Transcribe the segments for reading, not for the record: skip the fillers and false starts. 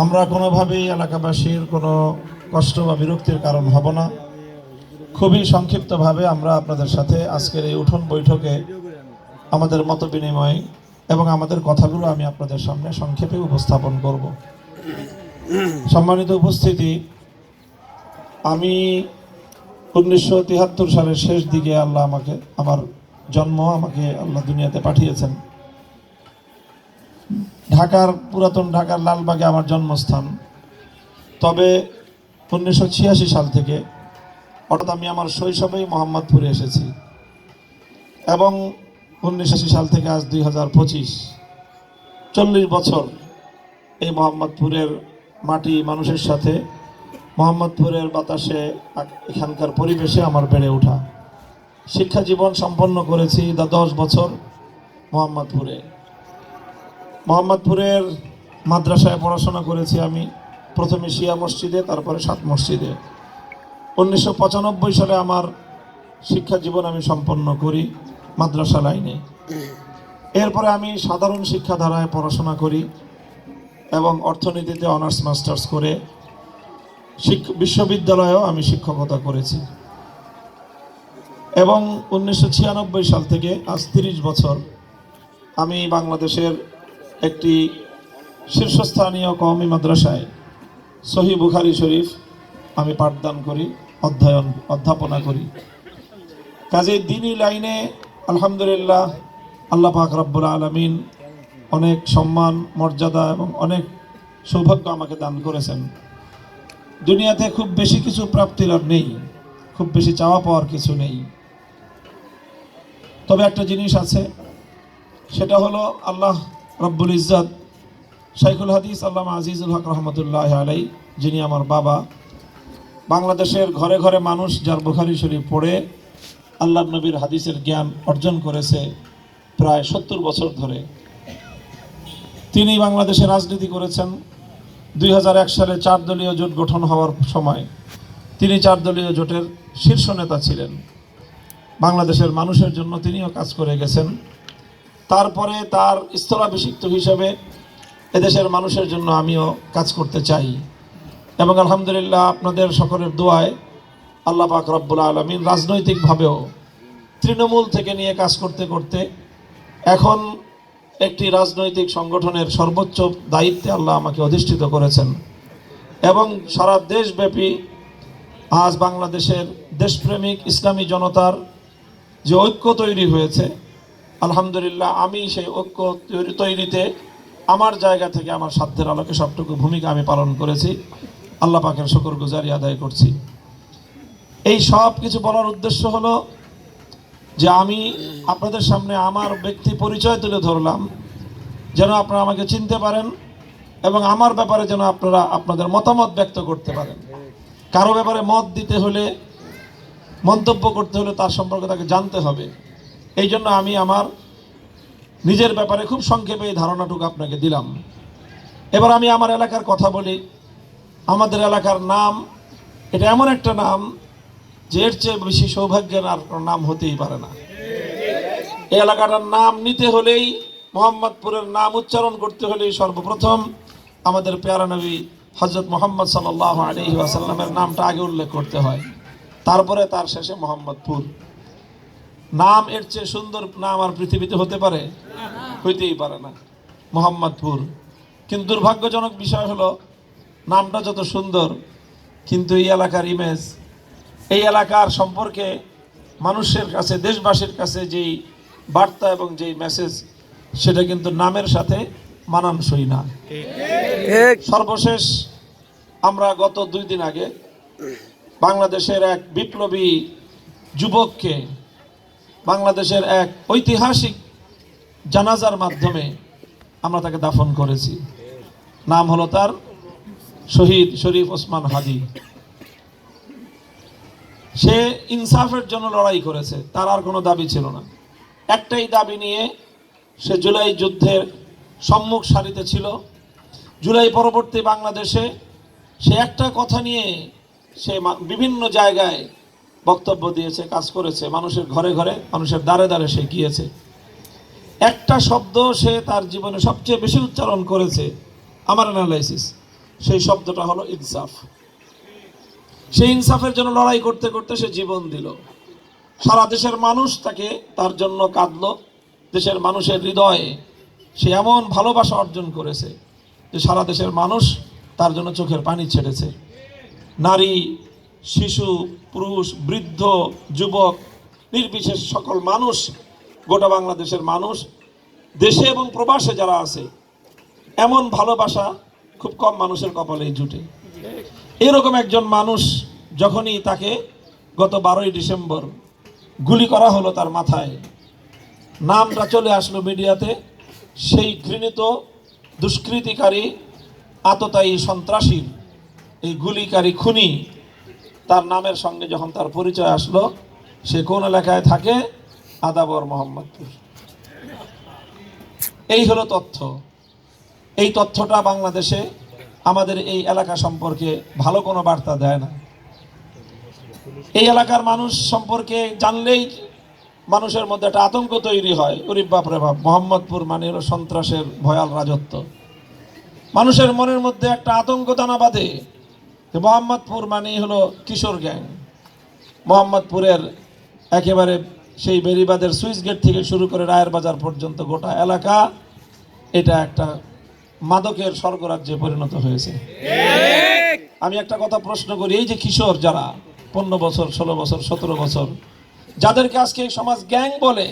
আমরা কোনোভাবেই এলাকাবাসীর কোনো কষ্ট বা বিরক্তির কারণ হব না। খুবই সংক্ষিপ্তভাবে আমরা আপনাদের সাথে আজকের এই উঠোন বৈঠকে আমাদের মত বিনিময় এবং আমাদের কথাগুলো আমি আপনাদের সামনে সংক্ষেপে উপস্থাপন করব। সম্মানিত উপস্থিতি, আমি 1973 সালের শেষ দিকে আমাকে আল্লাহ দুনিয়াতে পাঠিয়েছেন। পুরাতন ঢাকার লালবাগে আমার জন্মস্থান। তবে 1986 সাল থেকে অর্থাৎ আমি আমার শৈশবেই মোহাম্মদপুরে এসেছি এবং 1980 সাল থেকে আজ 2025 40 বছর এই মোহাম্মদপুরের মাটি মানুষের সাথে, মোহাম্মদপুরের বাতাসে, এখানকার পরিবেশে আমার বেড়ে ওঠা। শিক্ষা জীবন সম্পন্ন করেছি 10 বছর মোহাম্মদপুরের মাদ্রাসায় পড়াশোনা করেছি আমি। প্রথমে শিয়া মসজিদে, তারপরে 7 মসজিদে। 1995 সালে আমার শিক্ষা জীবন আমি সম্পন্ন করি মাদ্রাসা লাইনে। এরপরে আমি সাধারণ শিক্ষা ধারায় পড়াশোনা করি এবং অর্থনীতিতে অনার্স মাস্টার্স করে বিশ্ববিদ্যালয়েও আমি শিক্ষকতা করেছি এবং 1996 সাল থেকে আজ 30 বছর আমি বাংলাদেশের একটি শীর্ষস্থানীয় কওমি মাদ্রাসায় সহিহ বুখারী শরীফ আমি পাঠদান করি, অধ্যাপনা করি। কাজেই দ্বীনি লাইনে আলহামদুলিল্লাহ আল্লাহ পাক রব্বুল আলামিন অনেক সম্মান, মর্যাদা এবং অনেক সৌভাগ্য আমাকে দান করেছেন। দুনিয়াতে খুব বেশি কিছু প্রাপ্তির আর নেই, খুব বেশি চাওয়া পাওয়ার কিছু নেই। তবে একটা জিনিস আছে, সেটা হলো আল্লাহ রব্বুল ইজ্জত শাইখুল হাদিস আল্লামা আজিজুল হক রহমতুল্লাহ আলাই, যিনি আমার বাবা, বাংলাদেশের ঘরে ঘরে মানুষ যার বুখারী শরীফ পড়ে আল্লাহ নবীর হাদিসের জ্ঞান অর্জন করেছে প্রায় 70 বছর ধরে। তিনি বাংলাদেশে রাজনীতি করেছেন। 2001 সালে 4 দলীয় জোট গঠন হওয়ার সময় তিনি 4 দলীয় জোটের শীর্ষ নেতা ছিলেন। বাংলাদেশের মানুষের জন্য তিনিও কাজ করে গেছেন। তারপরে তার স্থলাভিষিক্ত হিসেবে এদেশের মানুষের জন্য আমিও কাজ করতে চাই এবং আলহামদুলিল্লাহ আপনাদের সকলের দোয়ায় আল্লাহ পাক রব্বুল আলামিন রাজনৈতিকভাবেও তৃণমূল থেকে নিয়ে কাজ করতে করতে এখন একটি রাজনৈতিক সংগঠনের সর্বোচ্চ দায়িত্বে আল্লাহ আমাকে অধিষ্ঠিত করেছেন এবং সারা দেশব্যাপী আজ বাংলাদেশের দেশপ্রেমিক ইসলামী জনতার যে ঐক্য তৈরি হয়েছে, আলহামদুলিল্লাহ আমি সেই ঐক্য তৈরিতে আমার জায়গা থেকে আমার সাধ্যের আলোকে সবটুকু ভূমিকা আমি পালন করেছি। আল্লাহ পাকের শুকরগুজারি আদায় করছি। এই সব কিছু বলার উদ্দেশ্য হলো যে আমি আপনাদের সামনে আমার ব্যক্তি পরিচয় তুলে ধরলাম, যেন আপনারা আমাকে চিনতে পারেন এবং আমার ব্যাপারে যেন আপনারা আপনাদের মতামত ব্যক্ত করতে পারেন। কারো ব্যাপারে মত দিতে হলে, মন্তব্য করতে হলে তার সম্পর্কে তাকে জানতে হবে। এই জন্য আমি আমার নিজের ব্যাপারে খুব সংক্ষেপে এই ধারণাটুকু আপনাকে দিলাম। এবার আমি আমার এলাকার কথা বলি। আমাদের এলাকার নাম, এটা এমন একটা নাম যে এর চেয়ে বেশি সৌভাগ্যের আর কোনো নাম হতেই পারে না। এই এলাকাটার নাম নিতে হলেই, মোহাম্মদপুরের নাম উচ্চারণ করতে হলেই সর্বপ্রথম আমাদের পেয়ারা নবী হযরত মুহাম্মদ সাল্লাল্লাহু আলাইহি ওয়াসাল্লামের নামটা আগে উল্লেখ করতে হয়, তারপরে তার শেষে মোহাম্মদপুর। নাম এর চেয়ে সুন্দর নাম আর পৃথিবীতে হতে পারে? হইতেই পারে না, মোহাম্মদপুর। কিন্তু দুর্ভাগ্যজনক বিষয় হলো নামটা যত সুন্দর, কিন্তু এই এলাকার ইমেজ, এই এলাকার সম্পর্কে মানুষের কাছে, দেশবাসীর কাছে যেই বার্তা এবং যেই মেসেজ, সেটা কিন্তু নামের সাথে মানানসই না। সর্বশেষ আমরা গত 2 দিন আগে বাংলাদেশের এক বিপ্লবী যুবককে বাংলাদেশের এক ঐতিহাসিক জানাজার মাধ্যমে আমরা তাকে দাফন করেছি। নাম হলো তার শহীদ শরীফ ওসমান হাদি। সে ইনসাফের জন্য লড়াই করেছে, তার আর কোনো দাবি ছিল না। একটাই দাবি নিয়ে সে জুলাই যুদ্ধের সম্মুখ সারিতে ছিল। জুলাই পরবর্তী বাংলাদেশে সে একটা কথা নিয়ে সে বিভিন্ন জায়গায় বক্তব্য দিয়েছে, কাজ করেছে, মানুষের ঘরে ঘরে, মানুষের দ্বারে দ্বারে সে গিয়েছে। একটা শব্দ সে তার জীবনে সবচেয়ে বেশি উচ্চারণ করেছে, আমার অ্যানালাইসিস, সেই শব্দটা হলো ইনসাফ। সেই ইনসাফের জন্য লড়াই করতে করতে সে জীবন দিল। সারা দেশের মানুষ তাকে তার জন্য কাঁদলো। দেশের মানুষের হৃদয়ে সে এমন ভালোবাসা অর্জন করেছে যে সারা দেশের মানুষ তার জন্য চোখের পানি ছেড়েছে। নারী, শিশু, পুরুষ, বৃদ্ধ, যুবক নির্বিশেষ সকল মানুষ, গোটা বাংলাদেশের মানুষ, দেশে এবং প্রবাসে যারা আছে, এমন ভালোবাসা খুব কম মানুষের কপালেই জুটে। এরকম একজন মানুষ যখনই তাকে গত 12ই ডিসেম্বর গুলি করা হলো তার মাথায়, নামটা চলে আসলো মিডিয়াতে, সেই ঘৃণিত দুষ্কৃতিকারী আততায়ী সন্ত্রাসীর এই গুলিকারী খুনি তার নামের সঙ্গে যখন তার পরিচয় আসলো, সে কোন এলাকায় থাকে? আদাবর মোহাম্মদপুর। এই হলো তথ্য। এই তথ্যটা বাংলাদেশে আমাদের এই এলাকা সম্পর্কে ভালো কোনো বার্তা দেয় না। এই এলাকার মানুষ সম্পর্কে জানলেই মানুষের মধ্যে একটা আতঙ্ক তৈরি হয়। ওরে বাপরে বাপ, মোহাম্মদপুর মানে হলো সন্ত্রাসের ভয়াল রাজত্ব। মানুষের মনের মধ্যে একটা আতঙ্ক দানা বাঁধে। মোহাম্মদপুর মানে হলো কিশোর গ্যাং। মোহাম্মদপুরের একেবারে সেই বেরিবাদের সুইচ গেট থেকে শুরু করে রায়ের বাজার পর্যন্ত গোটা এলাকা এটা একটা মাদকের স্বর্গরাজ্যে পরিণত হয়েছে। আমি একটা কথা প্রশ্ন করি, এই যে কিশোর যারা 15 বছর, 16 বছর, 17 বছর, যাদেরকে আজকে সমাজ গ্যাং বলে,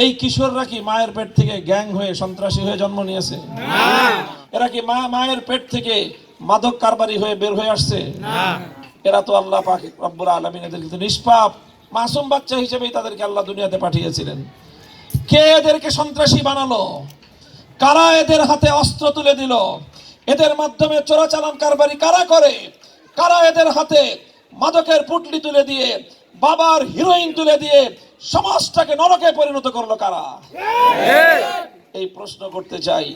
এই কিশোররা কি মায়ের পেট থেকে গ্যাং হয়ে সন্ত্রাসী হয়ে জন্ম নিয়েছে? এরা কি মায়ের পেট থেকে মাদক কারবারি হয়ে বের হয়ে আসছে? এরা তো আল্লাহ পাক রব্বুল আলামিন এদেরকে নিষ্পাপ মাসুম বাচ্চা হিসেবেই তাদেরকে আল্লাহ দুনিয়াতে পাঠিয়েছিলেন। কে এদেরকে সন্ত্রাসী বানালো? কারা এদের হাতে অস্ত্র তুলে দিল? এদের মাধ্যমে চোরাচালান কারবারি কারা করে? কারা এদের হাতে মাদকের পুটলি তুলে দিয়ে, বাবার হিরোইন তুলে দিয়ে সমাজটাকে নরকে পরিণত করলো কারা? এই প্রশ্ন করতে চাই।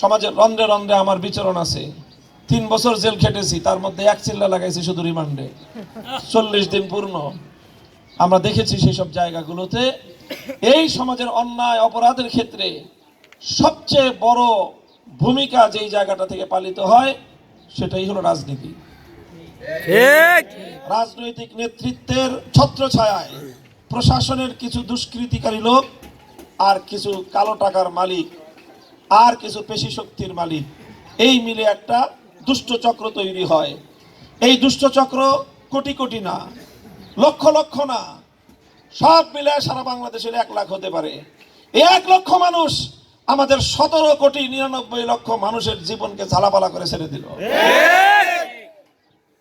সমাজের রন্ধ্রে রন্ধ্রে আমার বিচরণ আছে। 3 বছর জেল খেটেছি, তার মধ্যে 1 চিল্লা লাগাইছি শুধু রিমান্ডে। 40 দিন পূর্ণ। আমরা দেখেছি সেই সব জায়গাগুলোতে এই সমাজের অন্যায় অপরাধের ক্ষেত্রে সবচেয়ে বড় ভূমিকা যেই জায়গাটা থেকে পালিত হয় সেটাই হলো রাজনীতি। রাজনৈতিক নেতৃত্বের ছত্রছায়ায় প্রশাসনের কিছু দুষ্কৃতিকারী লোক, আর কিছু কালো টাকার মালিক, আর কিছু পেশি শক্তির মালিক, এই মিলে একটা দুষ্ট চক্র তৈরি হয়। এই দুষ্ট চক্র কোটি কোটি না, লক্ষ লক্ষ না, সব মিলে সারা বাংলাদেশের 1 লাখ হতে পারে। এই 1 লক্ষ মানুষ আমাদের 17 কোটি 99 লক্ষ মানুষের জীবনকে ঝালাপালা করে ছেড়ে দিল।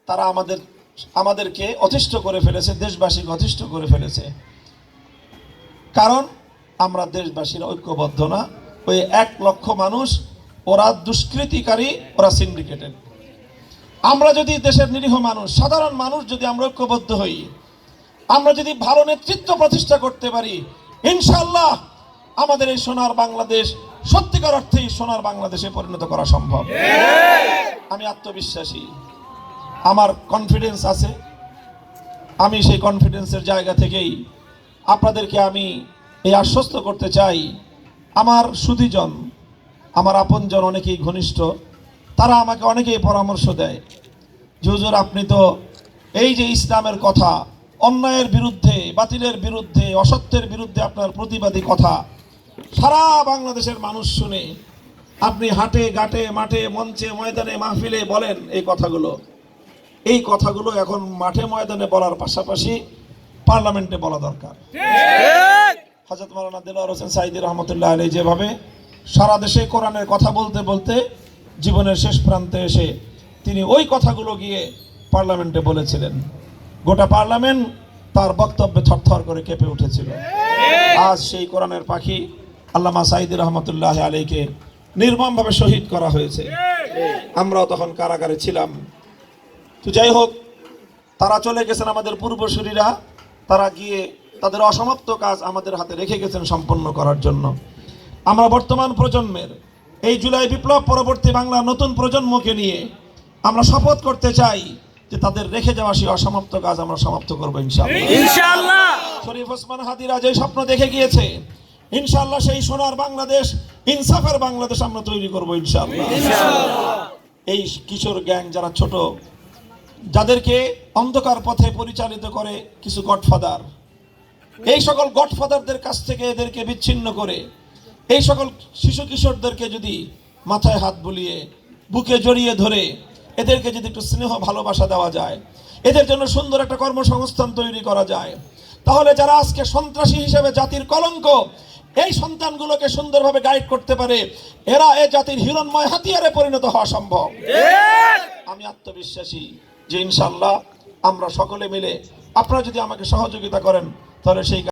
তারা আমাদেরকে অতিষ্ঠ করে ফেলেছে, দেশবাসীকে অতিষ্ঠ করে ফেলেছে। কারণ আমরা দেশবাসীরা ঐক্যবদ্ধ না। ওই 1 লক্ষ মানুষ, ওরা দুষ্কৃতিকারী, ওরা সিন্ডিকেটেড। আমরা যদি দেশের নিরীহ মানুষ, সাধারণ মানুষ যদি আমরা ঐক্যবদ্ধ হই, আমরা যদি ভালো নেতৃত্ব প্রতিষ্ঠা করতে পারি, ইনশাআল্লাহ আমাদের এই সোনার বাংলাদেশ সত্যিকার অর্থেই সোনার বাংলাদেশে পরিণত করা সম্ভব। আমি আত্মবিশ্বাসী, আমার কনফিডেন্স আছে। আমি সেই কনফিডেন্সের জায়গা থেকেই আপনাদেরকে আমি এই আশ্বস্ত করতে চাই, আমার সুধীজন, আমার আপনজন অনেকেই ঘনিষ্ঠ, তারা আমাকে অনেকেই পরামর্শ দেয় যে হুজুর আপনি তো এই যে ইসলামের কথা, অন্যায়ের বিরুদ্ধে, বাতিলের বিরুদ্ধে, অসত্যের বিরুদ্ধে আপনার প্রতিবাদী কথা সারা বাংলাদেশের মানুষ শুনে, আপনি হাটে ঘাটে মাঠে মঞ্চে ময়দানে মাহফিলে বলেন এই কথাগুলো। এই কথাগুলো এখন মাঠে ময়দানে বলার পাশাপাশি পার্লামেন্টে বলা দরকার। হযরত মাওলানা দেলোয়ার হোসেন সাঈদী রহমতুল্লাহ আলাইহি যেভাবে সারা দেশে কোরআনের কথা বলতে বলতে জীবনের শেষ প্রান্তে এসে তিনি ওই কথাগুলো গিয়ে পার্লামেন্টে বলেছিলেন, গোটা পার্লামেন্ট তার বক্তব্যে থরথর করে কেঁপে উঠেছিল। আজ সেই কোরআনের পাখি আল্লামা সাঈদী রহমতুল্লাহ আলাইহিকে নির্মমভাবে শহীদ করা হয়েছে। আমরাও তখন কারাগারে ছিলাম। তো যাই হোক, তারা চলে গেছেন, আমাদের পূর্বসূরীরা, তারা গিয়ে তাদের অসমাপ্ত কাজ আমাদের হাতে রেখে গেছেন সম্পন্ন করার জন্য। আমরা বর্তমান প্রজন্মের এই জুলাই বিপ্লব পরবর্তী বাংলার নতুন প্রজন্মকে নিয়ে আমরা শপথ করতে চাই যে তাদের রেখে যাওয়া সেই অসমাপ্ত কাজ আমরা সমাপ্ত করবো ইনশাআল্লাহ। শরীফ ওসমান হাদিরা যে স্বপ্ন দেখে গিয়েছে, ইনশাআল্লাহ সেই সোনার বাংলাদেশ, ইনসাফের বাংলাদেশ আমরা তৈরি করবো ইনশাআল্লাহ। এই কিশোর গ্যাং যারা ছোট, যাদেরকে অন্ধকার পথে পরিচালিত করে কিছু গডফাদার, এই সকল গডফাদারদের কাছ থেকে এদেরকে বিচ্ছিন্ন করে এই সকল শিশু কিশোরদেরকে যদি মাথায় হাত বুলিয়ে বুকে জড়িয়ে ধরে এদেরকে যদি একটু স্নেহ ভালোবাসা দেওয়া যায়, এদের জন্য সুন্দর একটা কর্মসংস্থান তৈরি করা যায়, তাহলে যারা আজকে সন্ত্রাসী হিসেবে জাতির কলঙ্ক, এই সন্তানগুলোকে সুন্দরভাবে গাইড করতে পারে, এরা এ জাতির হিরণময় হাতিয়ারে পরিণত হওয়া সম্ভব। আমি আত্মবিশ্বাসী যে ইনশাআল্লাহ আমরা সকলে মিলে, আপনারা যদি আমাকে সহযোগিতা করেন, তাহলে সেই